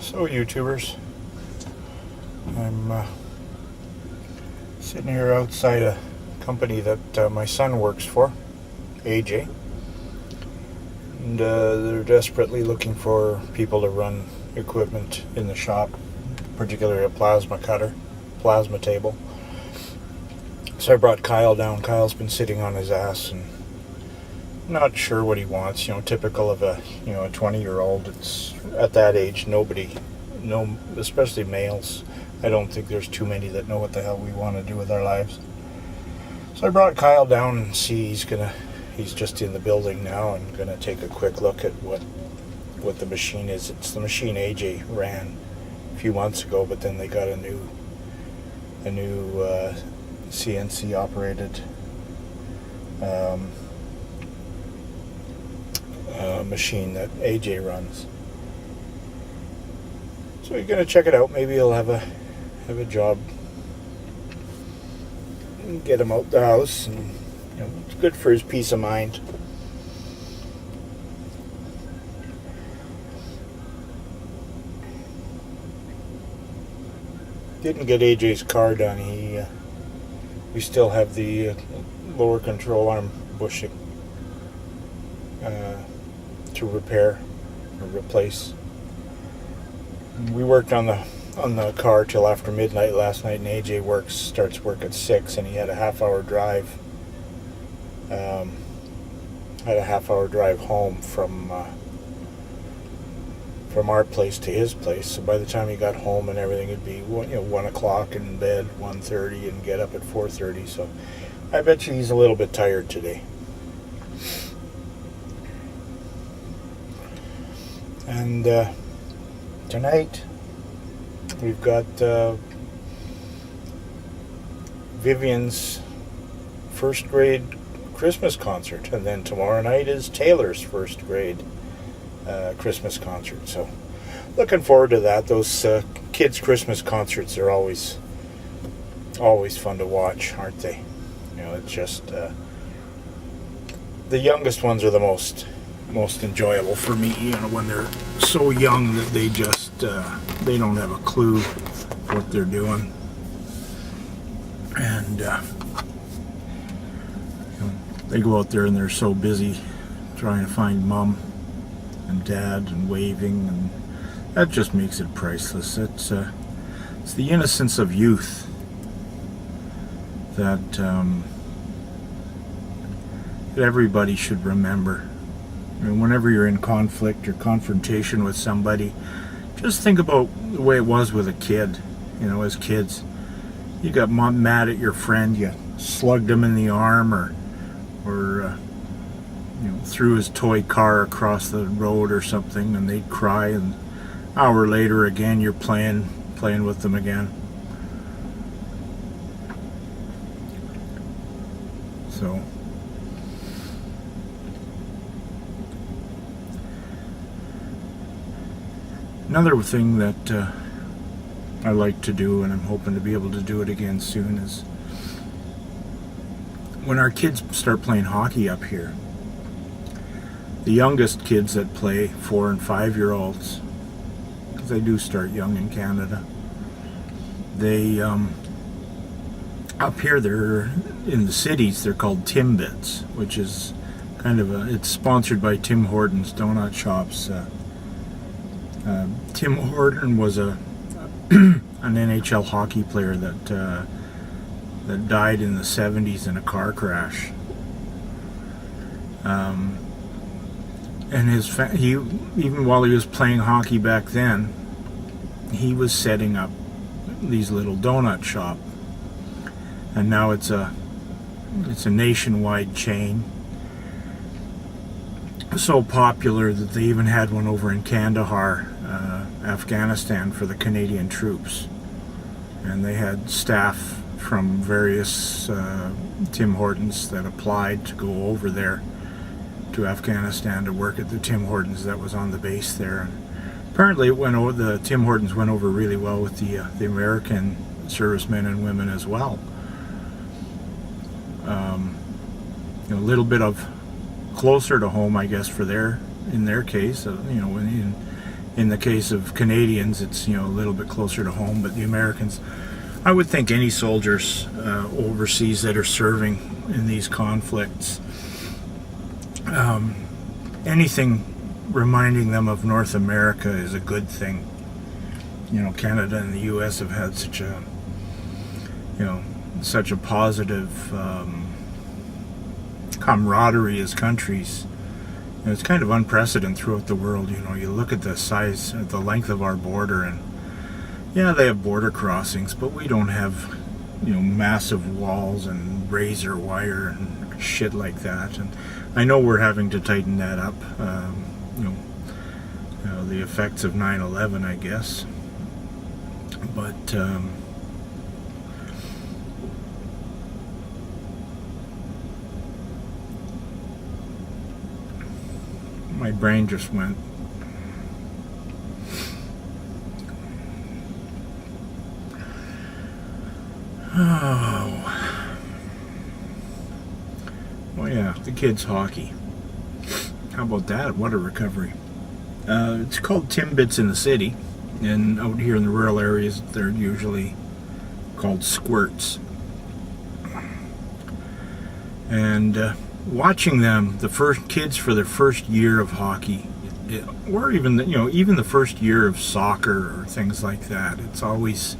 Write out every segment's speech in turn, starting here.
So YouTubers, I'm sitting here outside a company that my son works for, AJ, and they're desperately looking for people to run equipment in the shop, particularly a plasma cutter, plasma table. So I brought Kyle down. Kyle's been sitting on his ass and not sure what he wants. Typical of a 20-year-old. It's at that age, especially males. I don't think there's too many that know what the hell we want to do with our lives. So I brought Kyle down and he's just in the building now and gonna take a quick look at what the machine is. It's the machine AJ ran a few months ago, but then they got a new CNC operated machine that AJ runs. So you're gonna check it out. Maybe he'll have a job. Get him out the house, and it's good for his peace of mind. Didn't get AJ's car done. We still have the lower control arm bushing to repair or replace. We worked on the car till after midnight last night, and AJ starts work at 6, and he had a half-hour drive. Had a half-hour drive home from our place to his place. So by the time he got home and everything, it'd be 1 o'clock in bed, 1:30, and get up at 4:30. So I bet you he's a little bit tired today. And tonight we've got Vivian's first grade Christmas concert, and then tomorrow night is Taylor's first grade Christmas concert. So looking forward to that. Those kids' Christmas concerts are always fun to watch, aren't they? It's just the youngest ones are the most enjoyable for me, when they're so young that they just they don't have a clue what they're doing, and they go out there and they're so busy trying to find mom and dad and waving, and that just makes it priceless. It's the innocence of youth that everybody should remember. Whenever you're in conflict or confrontation with somebody, just think about the way it was with a kid. As kids, you got mad at your friend, you slugged him in the arm, or threw his toy car across the road or something, and they'd cry, and an hour later again you're playing with them again. So another thing that I like to do, and I'm hoping to be able to do it again soon, is when our kids start playing hockey up here, the youngest kids that play, 4 and 5-year-olds, because they do start young in Canada, they up here, they're in the cities, they're called Timbits, which is it's sponsored by Tim Hortons donut shops. Tim Horton was an NHL hockey player that died in the 70s in a car crash. And even while he was playing hockey back then, he was setting up these little donut shop, and now it's a nationwide chain. So popular that they even had one over in Kandahar, Afghanistan, for the Canadian troops, and they had staff from various Tim Hortons that applied to go over there to Afghanistan to work at the Tim Hortons that was on the base there. And apparently the Tim Hortons went over really well with the American servicemen and women as well. A little bit of closer to home, I guess, in their case, In the case of Canadians, it's, a little bit closer to home, but the Americans, I would think any soldiers overseas that are serving in these conflicts, anything reminding them of North America is a good thing. Canada and the U.S. have had such a positive camaraderie as countries. It's kind of unprecedented throughout the world. You look at the size, the length of our border, and yeah, they have border crossings, but we don't have, massive walls and razor wire and shit like that. And I know we're having to tighten that up. The effects of 9/11, I guess. But my brain just went. Oh yeah, the kids' hockey. How about that? What a recovery. It's called Timbits in the city, and out here in the rural areas they're usually called squirts. And watching them, the first kids for their first year of hockey, or even the first year of soccer or things like that, it's always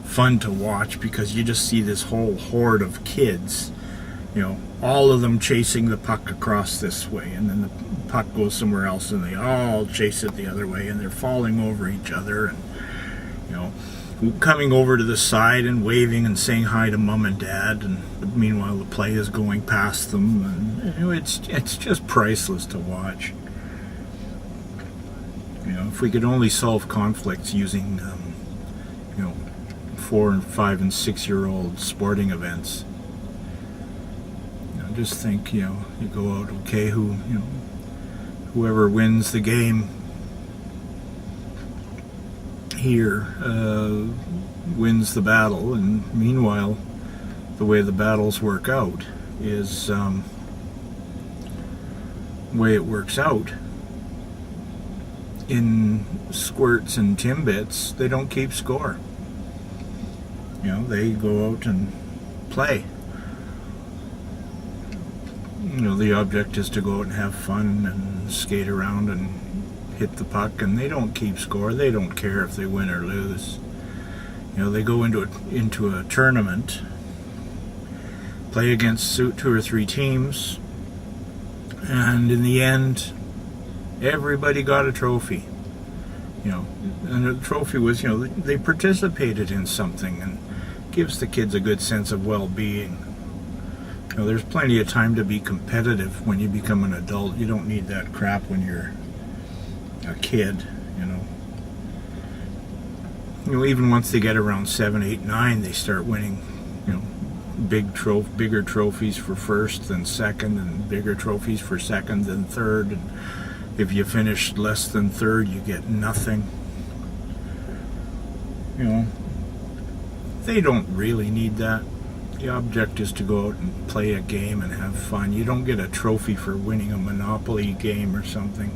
fun to watch because you just see this whole horde of kids, all of them chasing the puck across this way, and then the puck goes somewhere else and they all chase it the other way, and they're falling over each other, and coming over to the side and waving and saying hi to mom and dad, and meanwhile the play is going past them, and it's just priceless to watch. If we could only solve conflicts using 4 and 5 and 6-year-old sporting events. Just think, you go out, okay, whoever wins the game here wins the battle, and meanwhile the way the battles work out is the way it works out in squirts and timbits. They don't keep score. They go out and play. The object is to go out and have fun and skate around and hit the puck, and they don't keep score. They don't care if they win or lose. They go into a tournament, play against 2 or 3 teams, and in the end, everybody got a trophy. And the trophy was, they participated in something, and gives the kids a good sense of well-being. There's plenty of time to be competitive when you become an adult. You don't need that crap when you're a kid, even once they get around 7, 8, 9, they start winning, bigger trophies for first than second, and bigger trophies for second than third. And if you finish less than third, you get nothing. They don't really need that. The object is to go out and play a game and have fun. You don't get a trophy for winning a Monopoly game or something.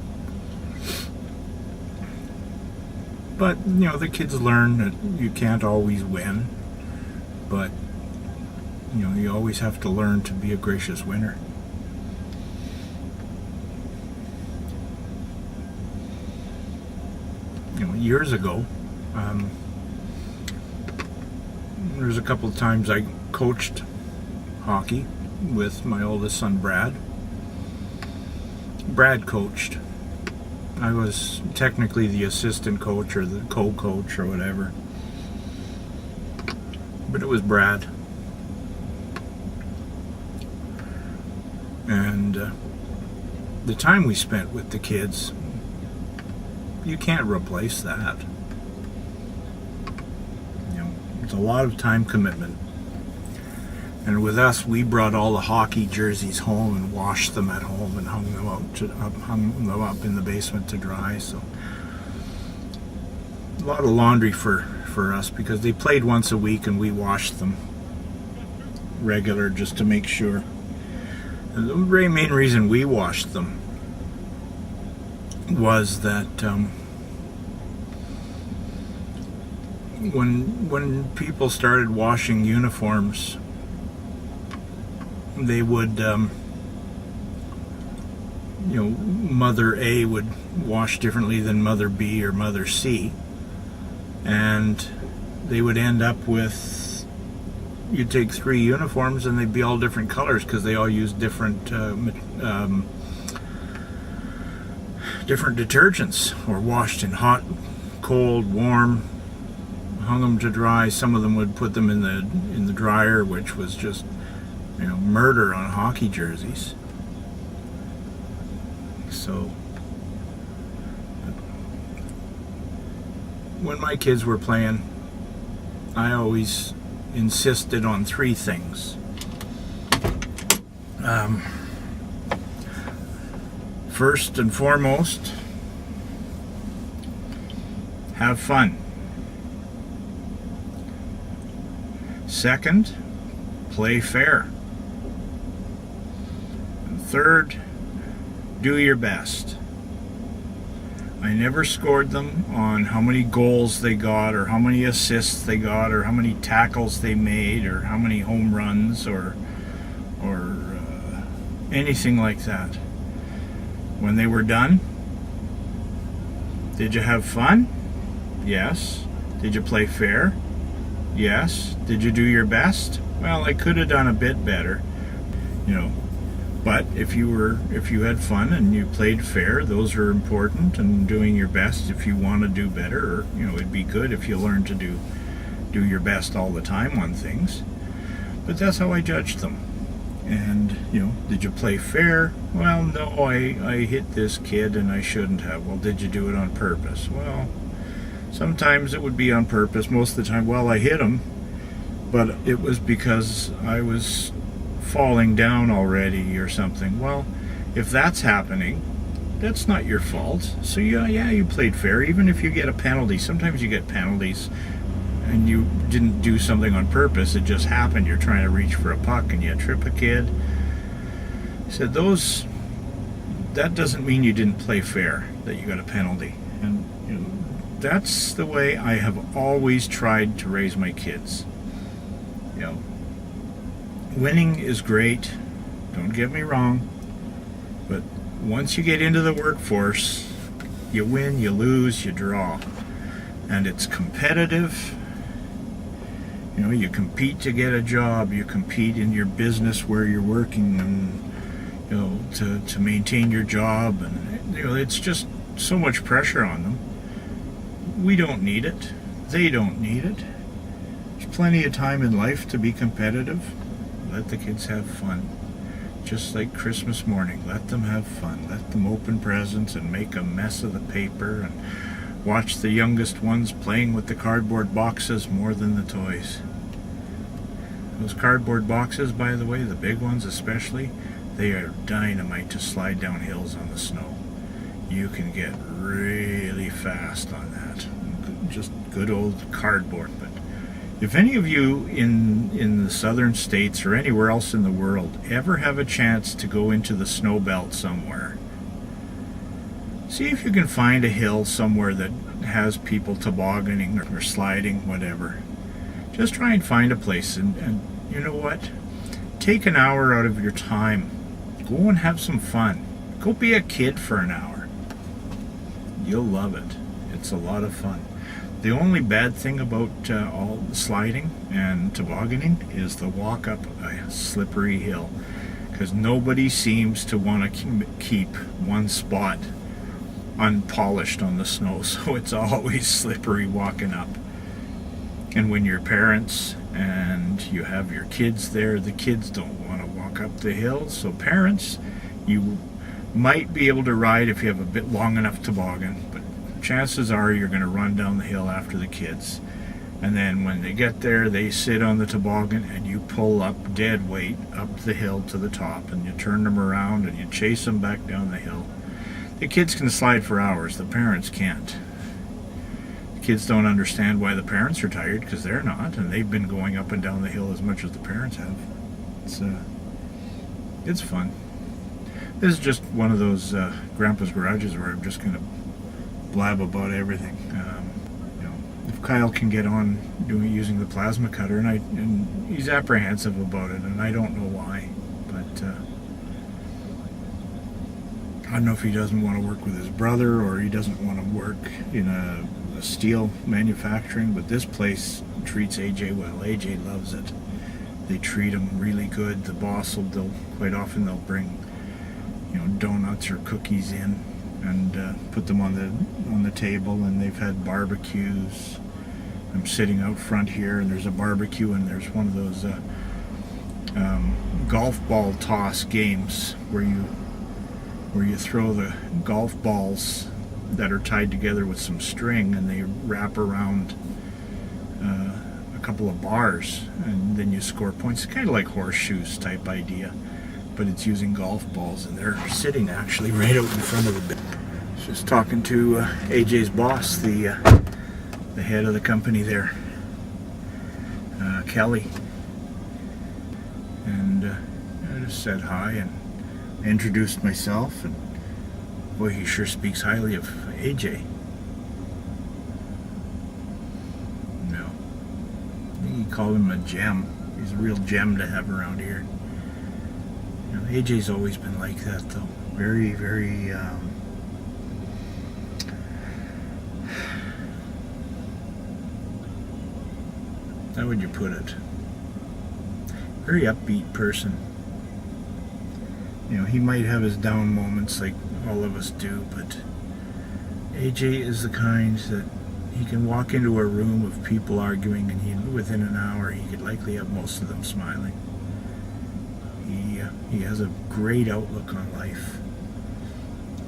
But, the kids learn that you can't always win. But, you always have to learn to be a gracious winner. Years ago, there's a couple of times I coached hockey with my oldest son, Brad. Brad coached. I was technically the assistant coach or the co-coach or whatever. But it was Brad. And the time we spent with the kids, you can't replace that. It's a lot of time commitment. And with us, we brought all the hockey jerseys home and washed them at home and hung them up in the basement to dry. So a lot of laundry for us, because they played once a week and we washed them regular just to make sure. And the main reason we washed them was that when people started washing uniforms, they would, Mother A would wash differently than Mother B or Mother C, and they would end up with, you'd take 3 uniforms and they'd be all different colors because they all use different different detergents, or washed in hot, cold, warm, hung them to dry. Some of them would put them in the dryer, which was just murder on hockey jerseys. So when my kids were playing, I always insisted on 3 things. First and foremost, have fun. Second, play fair. And third, do your best. I never scored them on how many goals they got, or how many assists they got, or how many tackles they made, or how many home runs, or anything like that. When they were done, did you have fun? Yes. Did you play fair? Yes. Did you do your best? Well, I could have done a bit better, but if you had fun and you played fair, those are important, and doing your best if you want to do better, or it'd be good if you learned to do your best all the time on things. But that's how I judged them. And did you play fair? Well, no, I hit this kid and I shouldn't have. Well, did you do it on purpose? Well, sometimes it would be on purpose. Most of the time, well, I hit him, but it was because I was falling down already or something. Well, if that's happening, that's not your fault. So yeah, you played fair, even if you get a penalty. Sometimes you get penalties and you didn't do something on purpose. It just happened. You're trying to reach for a puck and you trip a kid. I said, that doesn't mean you didn't play fair, that you got a penalty. And that's the way I have always tried to raise my kids. Winning is great, don't get me wrong, but once you get into the workforce, you win, you lose, you draw, and it's competitive. You compete to get a job, you compete in your business where you're working, and to maintain your job, and it's just so much pressure on them. We don't need it. They don't need it. There's plenty of time in life to be competitive. Let the kids have fun. Just like Christmas morning, let them have fun. Let them open presents and make a mess of the paper, and watch the youngest ones playing with the cardboard boxes more than the toys. Those cardboard boxes, by the way, the big ones especially, they are dynamite to slide down hills on the snow. You can get really fast on that. Just good old cardboard. But if any of you in the southern states or anywhere else in the world ever have a chance to go into the snow belt somewhere, see if you can find a hill somewhere that has people tobogganing or sliding, whatever. Just try and find a place, and you know what? Take an hour out of your time. Go and have some fun. Go be a kid for an hour. You'll love it. It's a lot of fun. The only bad thing about all the sliding and tobogganing is the walk up a slippery hill, because nobody seems to want to keep one spot unpolished on the snow, so it's always slippery walking up. And when you're parents and you have your kids there, the kids don't want to walk up the hill. So parents, you might be able to ride if you have a bit long enough toboggan, but chances are you're going to run down the hill after the kids. And then when they get there, they sit on the toboggan and you pull up dead weight up the hill to the top, and you turn them around and you chase them back down the hill. The kids can slide for hours, the parents can't. The kids don't understand why the parents are tired, because they're not, and they've been going up and down the hill as much as the parents have. It's fun. This is just one of those Grandpa's garages where I'm just going to blab about everything. If Kyle can get on using the plasma cutter, and he's apprehensive about it, and I don't know why, but I don't know if he doesn't want to work with his brother or he doesn't want to work in a steel manufacturing, but this place treats AJ well. AJ loves it. They treat him really good. The boss will, quite often they'll bring, donuts or cookies in and put them on the table, and they've had barbecues. I'm sitting out front here, and there's a barbecue, and there's one of those golf ball toss games where you throw the golf balls that are tied together with some string, and they wrap around a couple of bars, and then you score points. It's kind of like horseshoes type idea, but it's using golf balls, and they're sitting actually right out in front of the building. Just talking to AJ's boss, the head of the company there, Kelly, and I just said hi and introduced myself, and boy, he sure speaks highly of AJ. No, I think he called him a gem. He's a real gem to have around here. AJ's always been like that, though. Very, very how would you put it? Very upbeat person. He might have his down moments like all of us do, but AJ is the kind that he can walk into a room of people arguing, and within an hour he could likely have most of them smiling. He has a great outlook on life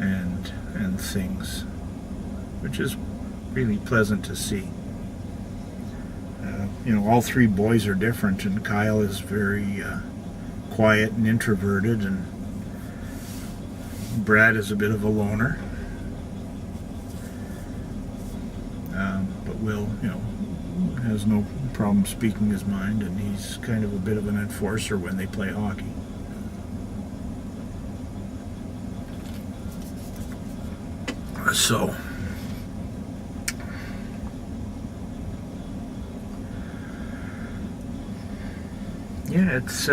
and things, which is really pleasant to see. All three boys are different, and Kyle is very quiet and introverted, and Brad is a bit of a loner. But Will, has no problem speaking his mind, and he's kind of a bit of an enforcer when they play hockey. So, yeah, it's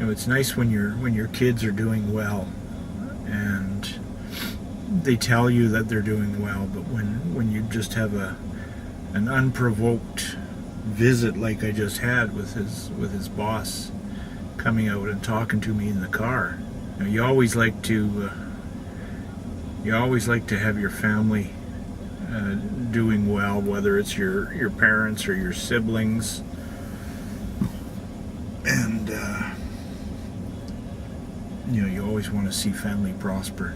it's nice when your kids are doing well, and they tell you that they're doing well. But when you just have an unprovoked visit like I just had with his boss coming out and talking to me in the car, you always like to have your family doing well, whether it's your parents or your siblings. And you always want to see family prosper.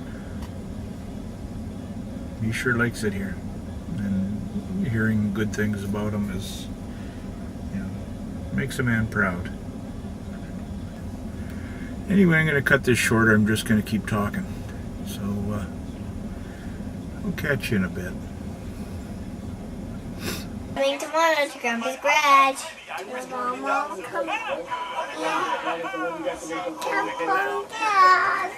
He sure likes it here, and hearing good things about him is, makes a man proud. Anyway, I'm going to cut this shorter. I'm just going to keep talking. So I'll catch you in a bit. Coming tomorrow to Grampa's garage. Your mom will come in. Come on, Dad.